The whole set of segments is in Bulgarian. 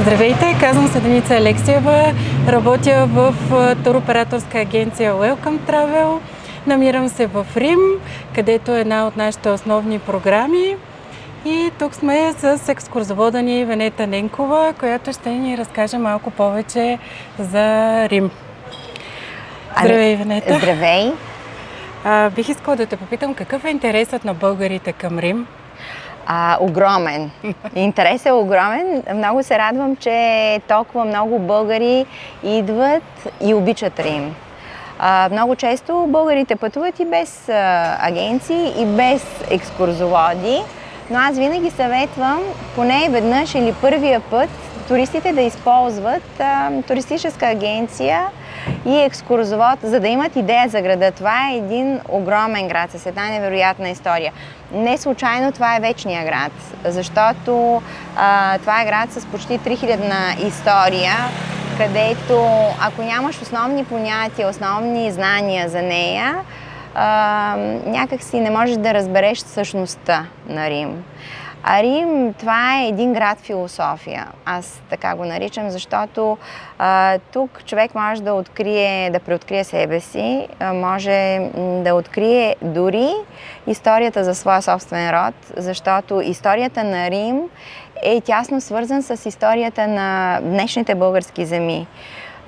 Здравейте, казвам се Деница Алексиева, работя в туроператорска агенция Welcome Travel. Намирам се в Рим, където е една от нашите основни програми. И тук сме с екскурзовода ни Венета Ненкова, която ще ни разкаже малко повече за Рим. Здравей, Венета! Здравей! Бих искала да те попитам, какъв е интересът на българите към Рим? Огромен. Интерес е огромен. Много се радвам, че толкова много българи идват и обичат Рим. Много често българите пътуват и без агенции, и без екскурзоводи, но аз винаги съветвам поне веднъж или първия път туристите да използват туристическа агенция и екскурзовод, за да имат идея за града. Това е един огромен град с една невероятна история. Не случайно това е вечния град, защото това е град с почти 3000 история, където ако нямаш основни понятия, основни знания за нея, някак си не можеш да разбереш същността на Рим. А Рим, това е един град философия. Аз така го наричам, защото тук човек може да преоткрие себе си, може да открие дори историята за своя собствен род, защото историята на Рим е тясно свързан с историята на днешните български земи.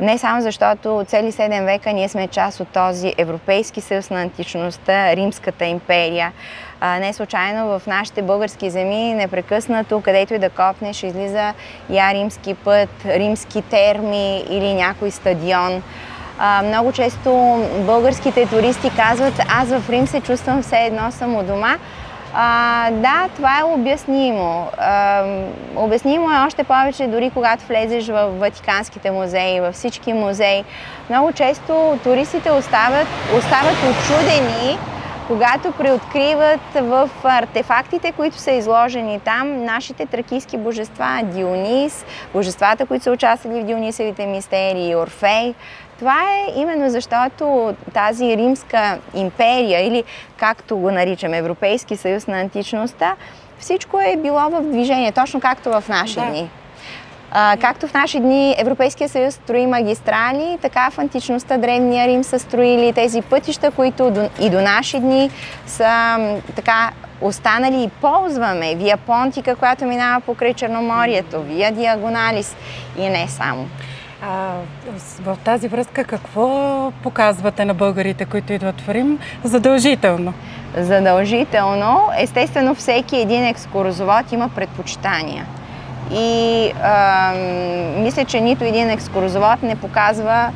Не само защото цели 7 века ние сме част от този Европейски съюз на античността, Римската империя. Не случайно в нашите български земи непрекъснато, където и да копнеш, излиза я римски път, римски терми или някой стадион. Много често българските туристи казват: аз в Рим се чувствам все едно съм у дома. Да, това е обяснимо. Обяснимо е още повече дори когато влезеш в Ватиканските музеи, във всички музеи. Много често туристите остават учудени, когато преоткриват в артефактите, които са изложени там, нашите тракийски божества, Дионис, божествата, които са участвали в Дионисовите мистерии, Орфей. Това е именно защото тази Римска империя, или както го наричаме Европейски съюз на античността, всичко е било в движение, точно както в наши дни. Както в наши дни Европейския съюз строи магистрали, така в античността Древния Рим са строили тези пътища, които и до наши дни са така останали и ползваме. Вия Понтика, която минава покрай Черноморието, Вия Диагоналис и не само. В тази връзка какво показвате на българите, които идват в Рим? Задължително. Задължително. Естествено, всеки един екскурзовод има предпочитания. И мисля, че нито един екскурзовод не показва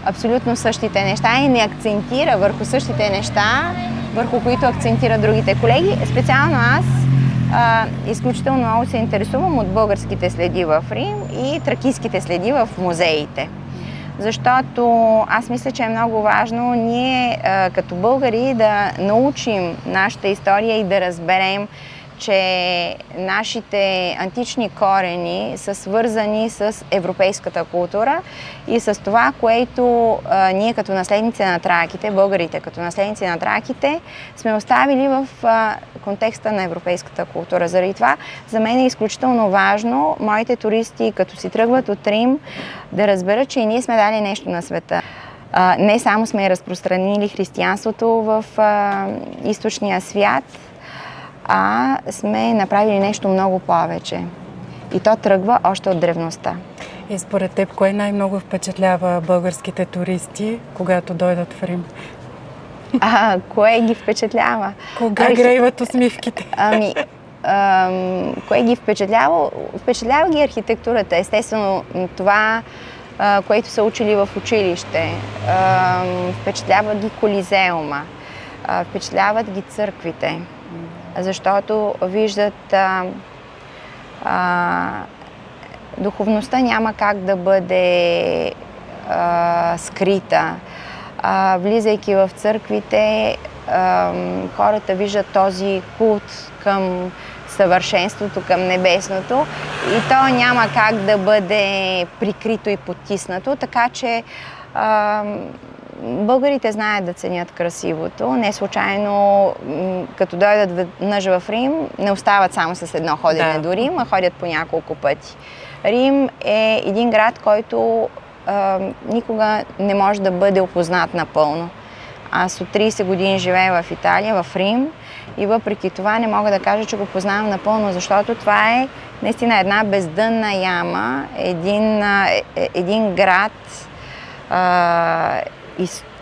абсолютно същите неща и не акцентира върху същите неща, върху които акцентират другите колеги. Специално аз изключително много се интересувам от българските следи в Рим и тракийските следи в музеите. Защото аз мисля, че е много важно ние като българи да научим нашата история и да разберем, че нашите антични корени са свързани с европейската култура и с това, което ние като наследници на траките, българите като наследници на траките, сме оставили в контекста на европейската култура. Заради това за мен е изключително важно моите туристи, като си тръгват от Рим, да разберат, че и ние сме дали нещо на света. Не само сме разпространили християнството в източния свят, а сме направили нещо много повече. И то тръгва още от древността. И според теб, кое най-много впечатлява българските туристи, когато дойдат в Рим? Кое ги впечатлява? Кога грейват усмивките? Кое ги впечатлява? Впечатлява ги архитектурата. Естествено, това, което са учили в училище. Впечатлява ги Колизеума. Впечатляват ги църквите. Защото виждат духовността няма как да бъде скрита. Влизайки в църквите, хората виждат този култ към съвършенството, към небесното и то няма как да бъде прикрито и потиснато, така че българите знаят да ценят красивото. Не случайно, като дойдат веднъж в Рим, не остават само с едно ходене до Рим, а ходят по няколко пъти. Рим е един град, който никога не може да бъде опознат напълно. Аз от 30 години живея в Италия, в Рим, и въпреки това не мога да кажа, че го познавам напълно, защото това е наистина една бездънна яма, един град,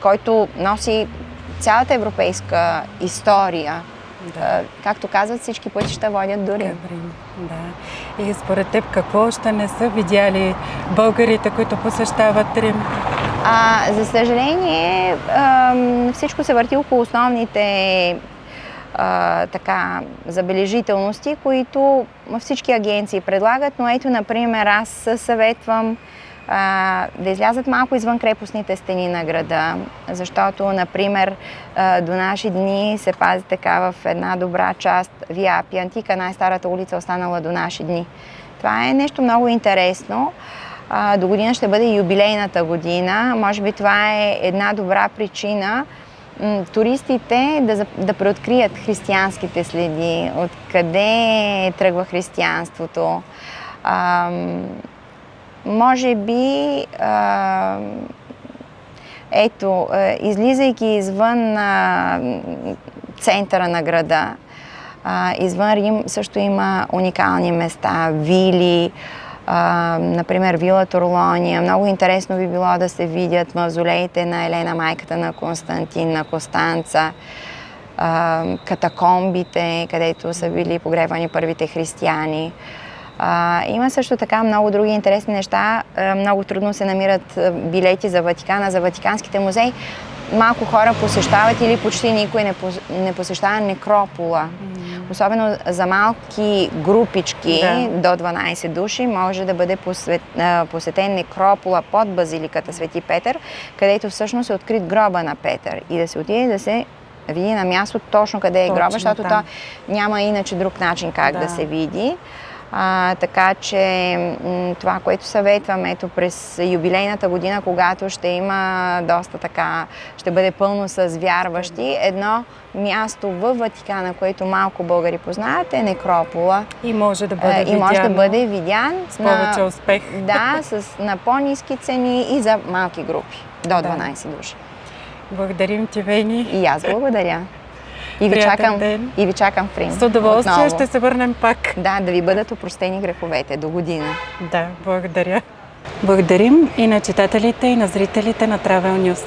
който носи цялата европейска история. Да. Както казват, всички пътища водят до Рим. Да. И според теб какво още не са видяли българите, които посещават Рим? За съжаление, всичко се върти около основните забележителности, които всички агенции предлагат, но ето, например, аз съветвам да излязат малко извън крепостните стени на града, защото, например, до наши дни се пази така в една добра част Вия Апия Антика, най-старата улица, останала до наши дни. Това е нещо много интересно. До година ще бъде юбилейната година. Може би това е една добра причина туристите да преоткрият християнските следи, откъде тръгва християнството. Може би, излизайки извън центъра на града, извън Рим също има уникални места, вили, например вила Торлония. Много интересно би било да се видят мавзолеите на Елена, майката на Константин, на Костанца, катакомбите, където са били погребани първите християни. Има също така много други интересни неща. Много трудно се намират билети за Ватикана, за Ватиканските музеи. Малко хора посещават или почти никой не посещава некропола. Особено за малки групички, до 12 души, може да бъде посетен некропола под базиликата Свети Петър, където всъщност е открит гроба на Петър. И да се отиде да се види на място точно къде е гроба, защото то няма иначе друг начин как да се види. Така че това, което съветвам, ето през юбилейната година, когато ще има доста така, ще бъде пълно с вярващи, едно място във Ватикана, което малко българи познават, е некропола. И може да бъде видян. И може да бъде видян с повече успех. Да, на по-ниски цени и за малки групи, до 12 души. Благодарим ти, Вени. И аз благодаря. И ви чакам в Рим. С удоволствие ще се върнем пак. Да ви бъдат опростени греховете до година. Да, благодаря. Благодарим и на читателите, и на зрителите на Travel News.